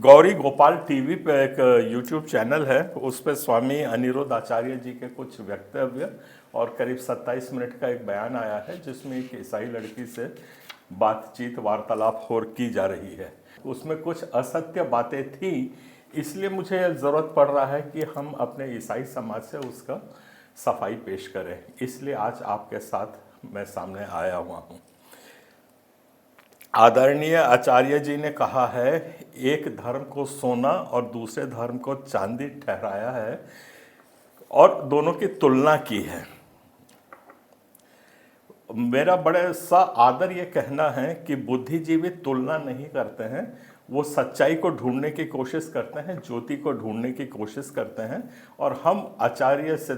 Gauri Gopal TV पे एक YouTube channel है, उस पे स्वामी अनिरुद्ध आचार्य जी के कुछ वक्तव्य और करीब 27 मिनट का एक बयान आया है, जिसमें एक ईसाई लड़की से बातचीत वार्तालाप हो की जा रही है। उसमें कुछ असत्य बातें थी, इसलिए मुझे ज़रूरत पड़ रहा है कि हम अपने ईसाई समाज से उसका सफाई पेश करें। इसलिए आज आपके साथ मैं सामने आया हुआ हूँ। आदरणीय आचार्य जी ने कहा है, एक धर्म को सोना और दूसरे धर्म को चांदी ठहराया है और दोनों की तुलना की है। मेरा बड़े सा आदर ये कहना है कि बुद्धिजीवी तुलना नहीं करते हैं, वो सच्चाई को ढूंढने की कोशिश करते हैं, ज्योति को ढूंढने की कोशिश करते हैं। और हम आचार्य से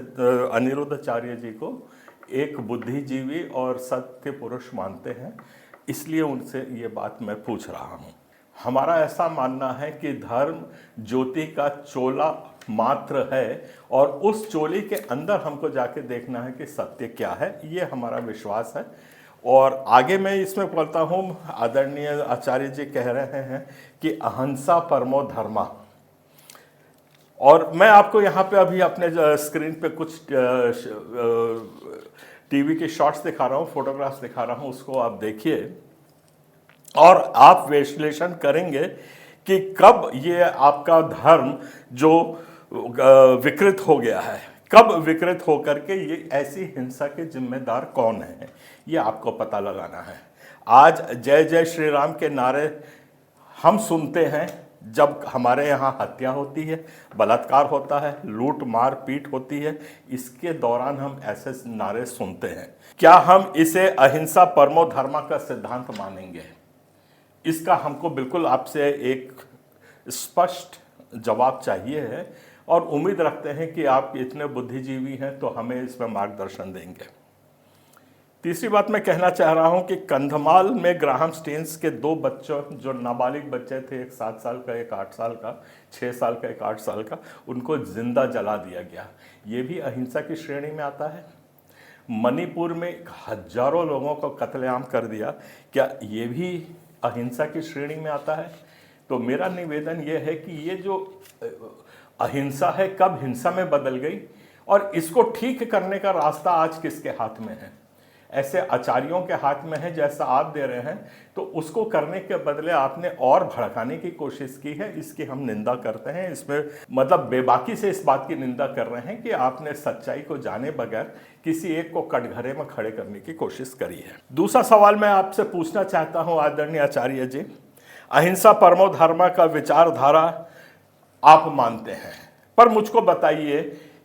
अनिरुद्ध आचार्य जी को एक बुद्धिजीवी और सत्य पुरुष मानते हैं, इसलिए उनसे ये बात मैं पूछ रहा हूँ। हमारा ऐसा मानना है कि धर्म ज्योति का चोला मात्र है और उस चोली के अंदर हमको जाके देखना है कि सत्य क्या है, ये हमारा विश्वास है। और आगे मैं इसमें बोलता हूँ, आदरणीय आचार्य जी कह रहे हैं कि अहिंसा परमो धर्मा। और मैं आपको यहाँ पे अभी अपने स्क्रीन पे कुछ टीवी के शॉट्स दिखा रहा हूँ, फोटोग्राफ्स दिखा रहा हूँ, उसको आप देखिए और आप विश्लेषण करेंगे कि कब ये आपका धर्म जो विकृत हो गया है, कब विकृत होकर के ये ऐसी हिंसा के जिम्मेदार कौन है, ये आपको पता लगाना है। आज जय जय श्री राम के नारे हम सुनते हैं जब हमारे यहाँ हत्या होती है, बलात्कार होता है, लूट मार पीट होती है, इसके दौरान हम ऐसे नारे सुनते हैं। क्या हम इसे अहिंसा परमो धर्मा का सिद्धांत मानेंगे? इसका हमको बिल्कुल आपसे एक स्पष्ट जवाब चाहिए है और उम्मीद रखते हैं कि आप इतने बुद्धिजीवी हैं तो हमें इसमें मार्गदर्शन देंगे। तीसरी बात मैं कहना चाह रहा हूं कि कंधमाल में ग्राहम स्टेन्स के दो बच्चों, जो नाबालिग बच्चे थे, एक 7 साल का, एक 8 साल का, 6 साल का, एक 8 साल का, उनको जिंदा जला दिया गया। ये भी अहिंसा की श्रेणी में आता है। मणिपुर में हजारों लोगों को कत्लेआम कर दिया, क्या ये भी अहिंसा की श्रेणी में आता है? तो मेरा निवेदन यह है कि ये जो अहिंसा है कब हिंसा में बदल गई और इसको ठीक करने का रास्ता आज किसके हाथ में है? ऐसे आचार्यों के हाथ में है जैसा आप दे रहे हैं, तो उसको करने के बदले आपने और भड़काने की कोशिश की है, इसकी हम निंदा करते हैं। इसमें मतलब बेबाकी से इस बात की निंदा कर रहे हैं कि आपने सच्चाई को जाने बगैर किसी एक को कटघरे में खड़े करने की कोशिश करी है। दूसरा सवाल मैं आपसे पूछना चाहता हूं आदरणीय आचार्य जी, अहिंसा परमो धर्मा का विचारधारा आप मानते हैं, पर मुझको बताइए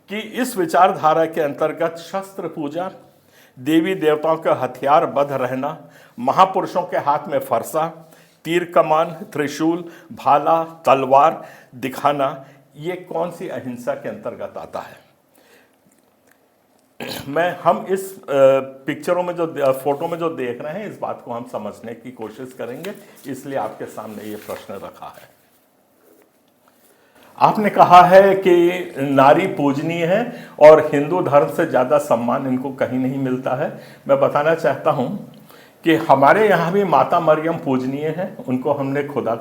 कि इस विचारधारा के अंतर्गत शस्त्र पूजा, देवी देवताओं का हथियार बंध रहना, महापुरुषों के हाथ में फरसा, तीर कमान, त्रिशूल, भाला, तलवार दिखाना, ये कौन सी अहिंसा के अंतर्गत आता है? हम इस पिक्चरों में जो फोटो में जो देख रहे हैं, इस बात को हम समझने की कोशिश करेंगे, इसलिए आपके सामने ये प्रश्न रखा है। आपने कहा है कि नारी पूजनीय है और हिंदू धर्म से ज़्यादा सम्मान इनको कहीं नहीं मिलता है। मैं बताना चाहता हूँ कि हमारे यहाँ भी माता मरियम पूजनीय है, उनको हमने खुदा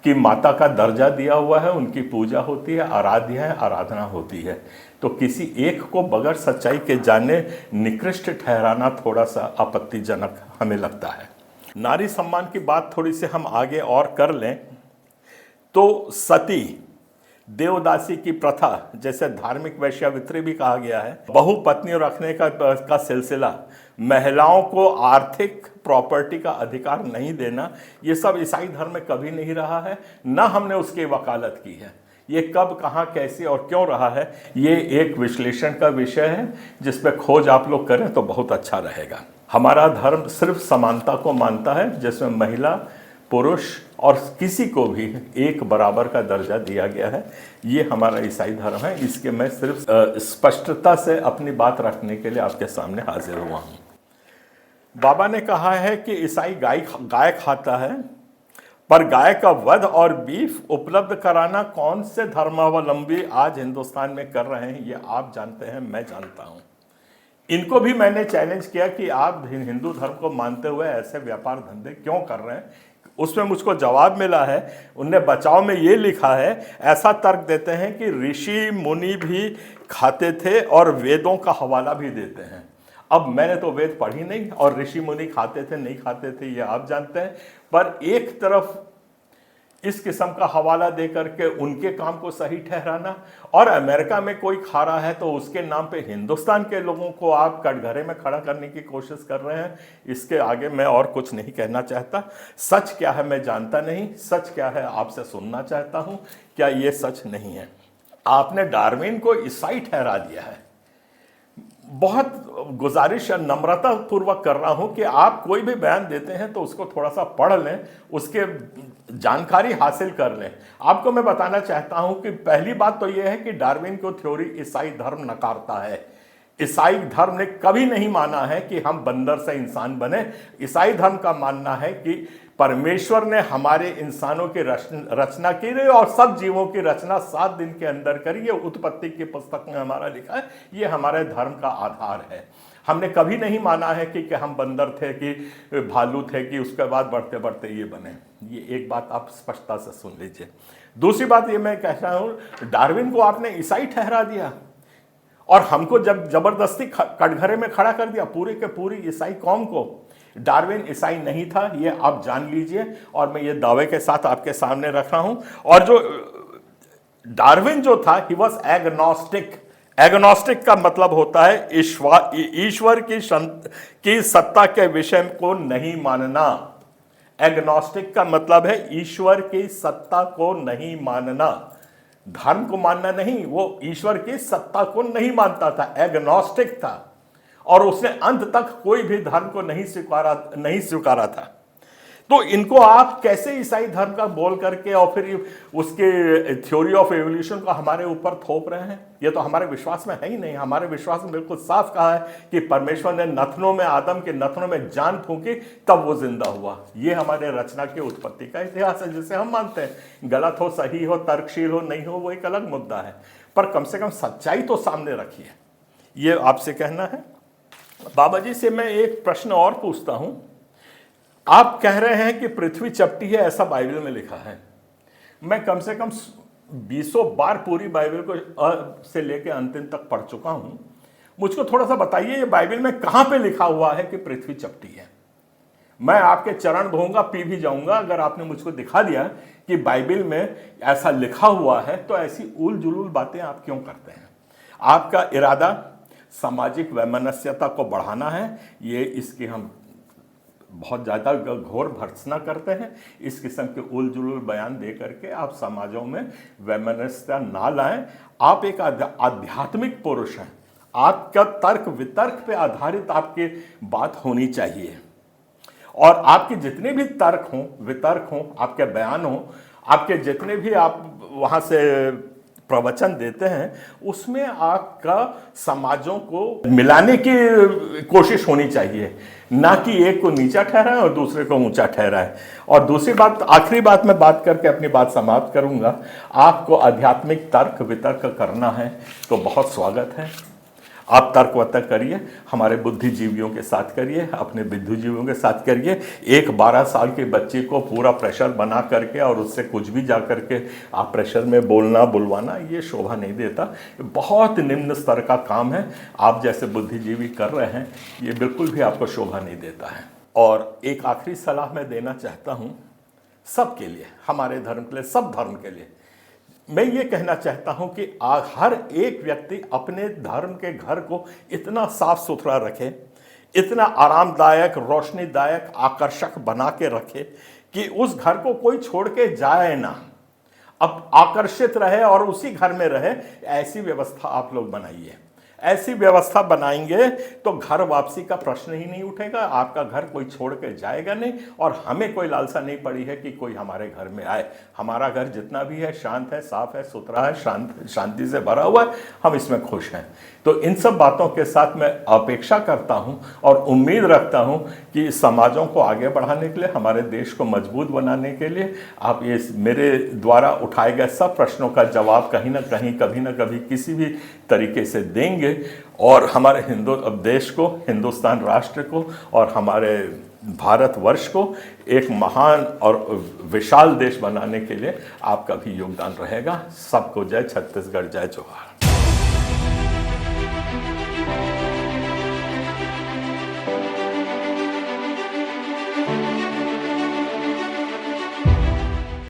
की माता का दर्जा दिया हुआ है, उनकी पूजा होती है, आराध्य है, आराधना होती है। तो किसी एक को बगैर सच्चाई के जाने निकृष्ट ठहराना थोड़ा सा आपत्तिजनक हमें लगता है। नारी सम्मान की बात थोड़ी सी हम आगे और कर लें तो सती, देवदासी की प्रथा, जैसे धार्मिक वैश्यावृत्ति भी कहा गया है, बहुपत्नी रखने का सिलसिला, महिलाओं को आर्थिक प्रॉपर्टी का अधिकार नहीं देना, ये सब ईसाई धर्म में कभी नहीं रहा है, ना हमने उसकी वकालत की है। ये कब, कहाँ, कैसे और क्यों रहा है, ये एक विश्लेषण का विषय है, जिस पे खोज आप लोग करें तो बहुत अच्छा रहेगा। हमारा धर्म सिर्फ समानता को मानता है, जिसमें महिला, पुरुष और किसी को भी एक बराबर का दर्जा दिया गया है। ये हमारा ईसाई धर्म है। इसके मैं सिर्फ स्पष्टता से अपनी बात रखने के लिए आपके सामने हाजिर हुआ हूँ। बाबा ने कहा है कि ईसाई गाय खाता है, पर गाय का वध और बीफ उपलब्ध कराना कौन से धर्मावलंबी आज हिंदुस्तान में कर रहे हैं, ये आप जानते हैं, मैं जानता हूँ। इनको भी मैंने चैलेंज किया कि आप हिंदू धर्म को मानते हुए ऐसे व्यापार धंधे क्यों कर रहे हैं, उसमें मुझको जवाब मिला है, उनने बचाव में ये लिखा है, ऐसा तर्क देते हैं कि ऋषि मुनि भी खाते थे और वेदों का हवाला भी देते हैं। अब मैंने तो वेद पढ़ी नहीं, और ऋषि मुनि खाते थे नहीं खाते थे ये आप जानते हैं, पर एक तरफ इस किस्म का हवाला दे करके उनके काम को सही ठहराना, और अमेरिका में कोई खा रहा है तो उसके नाम पे हिंदुस्तान के लोगों को आप कटघरे में खड़ा करने की कोशिश कर रहे हैं। इसके आगे मैं और कुछ नहीं कहना चाहता। सच क्या है मैं जानता नहीं, सच क्या है आपसे सुनना चाहता हूं। क्या ये सच नहीं है? आपने डार्विन को ईसाई ठहरा दिया है। बहुत गुजारिश नम्रता पूर्वक कर रहा हूं कि आप कोई भी बयान देते हैं तो उसको थोड़ा सा पढ़ लें, उसके जानकारी हासिल कर लें। आपको मैं बताना चाहता हूं कि पहली बात तो यह है कि डार्विन को थ्योरी ईसाई धर्म नकारता है। ईसाई धर्म ने कभी नहीं माना है कि हम बंदर से इंसान बने। ईसाई धर्म का मानना है कि परमेश्वर ने हमारे इंसानों की रचना की और सब जीवों की रचना 7 दिन के अंदर करी। ये उत्पत्ति की पुस्तक में हमारा लिखा है, ये हमारे धर्म का आधार है। हमने कभी नहीं माना है कि हम बंदर थे कि भालू थे कि उसके बाद बढ़ते बढ़ते ये बने। ये एक बात आप स्पष्टता से सुन लीजिए। दूसरी बात ये मैं कह रहा हूँ, डार्विन को आपने ईसाई ठहरा दिया और हमको जब जबरदस्ती कटघरे में खड़ा कर दिया, पूरी के पूरी ईसाई कौम को। डार्विन ईसाई नहीं था, ये आप जान लीजिए, और मैं ये दावे के साथ आपके सामने रख रहा हूं। और जो डार्विन जो था, ही वॉज एग्नोस्टिक। एग्नोस्टिक का मतलब होता है ईश्वर की सत्ता के विषय को नहीं मानना। एग्नोस्टिक का मतलब है ईश्वर की सत्ता को नहीं मानना, धर्म को मानना नहीं। वो ईश्वर की सत्ता को नहीं मानता था, एग्नोस्टिक था, और उसने अंत तक कोई भी धर्म को नहीं स्वीकारा था। तो इनको आप कैसे ईसाई धर्म का बोल करके और फिर उसके थ्योरी ऑफ एवोल्यूशन को हमारे ऊपर थोप रहे हैं? ये तो हमारे विश्वास में है ही नहीं। हमारे विश्वास में बिल्कुल साफ कहा है कि परमेश्वर ने नथनों में, आदम के नथनों में जान फूंकी तब वो जिंदा हुआ। ये हमारे रचना की उत्पत्ति का इतिहास है, जिसे हम मानते हैं। गलत हो, सही हो, तर्कशील हो, नहीं हो, वो एक अलग मुद्दा है, पर कम से कम सच्चाई तो सामने रखिए। ये आपसे कहना है। बाबा जी से मैं एक प्रश्न और पूछता हूं। आप कह रहे हैं कि पृथ्वी चपटी है, ऐसा बाइबल में लिखा है। मैं कम से कम 20 बार पूरी बाइबल को से लेकर अंतिम तक पढ़ चुका हूं। मुझको थोड़ा सा बताइए, ये बाइबल में कहां पे लिखा हुआ है कि पृथ्वी चपटी है? मैं आपके चरण धोऊंगा, पी भी जाऊंगा अगर आपने मुझको दिखा दिया कि बाइबल में ऐसा लिखा हुआ है। तो ऐसी उल जुलूल बातें आप क्यों करते हैं? आपका इरादा सामाजिक वैमनस्यता को बढ़ाना है। ये इसकी हम बहुत ज़्यादा घोर भर्त्सना करते हैं। इस किस्म के उल जुलूल बयान दे करके आप समाजों में वैमनस्यता ना लाएं। आप एक आध्यात्मिक पुरुष हैं। आपका तर्क वितर्क पे आधारित आपकी बात होनी चाहिए, और आपके जितने भी तर्क हों, वितर्क हों, आपके बयान हों, आपके जितने भी आप वहाँ से प्रवचन देते हैं, उसमें आपका समाजों को मिलाने की कोशिश होनी चाहिए, ना कि एक को नीचा ठहराए और दूसरे को ऊंचा ठहराए। और दूसरी बात, आखिरी बात मैं बात करके अपनी बात समाप्त करूंगा। आपको आध्यात्मिक तर्क वितर्क करना है तो बहुत स्वागत है। आप तर्क वर्तक करिए, हमारे बुद्धिजीवियों के साथ करिए, अपने बुद्धिजीवियों के साथ करिए। एक 12 साल के बच्चे को पूरा प्रेशर बना करके और उससे कुछ भी जा करके आप प्रेशर में बोलना बुलवाना, ये शोभा नहीं देता। बहुत निम्न स्तर का काम है। आप जैसे बुद्धिजीवी कर रहे हैं, ये बिल्कुल भी आपको शोभा नहीं देता है। और एक आखिरी सलाह मैं देना चाहता हूँ सबके लिए, हमारे धर्म के लिए, सब धर्म के लिए। मैं ये कहना चाहता हूं कि हर एक व्यक्ति अपने धर्म के घर को इतना साफ सुथरा रखे, इतना आरामदायक, रोशनीदायक, आकर्षक बना के रखे कि उस घर को कोई छोड़ के जाए ना, अब आकर्षित रहे और उसी घर में रहे। ऐसी व्यवस्था आप लोग बनाइए। ऐसी व्यवस्था बनाएंगे तो घर वापसी का प्रश्न ही नहीं उठेगा। आपका घर कोई छोड़ के जाएगा नहीं, और हमें कोई लालसा नहीं पड़ी है कि कोई हमारे घर में आए। हमारा घर जितना भी है शांत है, साफ है, सुथरा है, शांति से भरा हुआ है। हम इसमें खुश हैं। तो इन सब बातों के साथ मैं अपेक्षा करता हूं और उम्मीद रखता हूं कि समाजों को आगे बढ़ाने के लिए, हमारे देश को मजबूत बनाने के लिए आप ये मेरे द्वारा उठाए गए सब प्रश्नों का जवाब कहीं ना कहीं, कभी ना कभी, किसी भी तरीके से देंगे और हमारे देश को, हिंदुस्तान राष्ट्र को और हमारे भारतवर्ष को एक महान और विशाल देश बनाने के लिए आपका भी योगदान रहेगा। सबको जय छत्तीसगढ़, जय जोहार।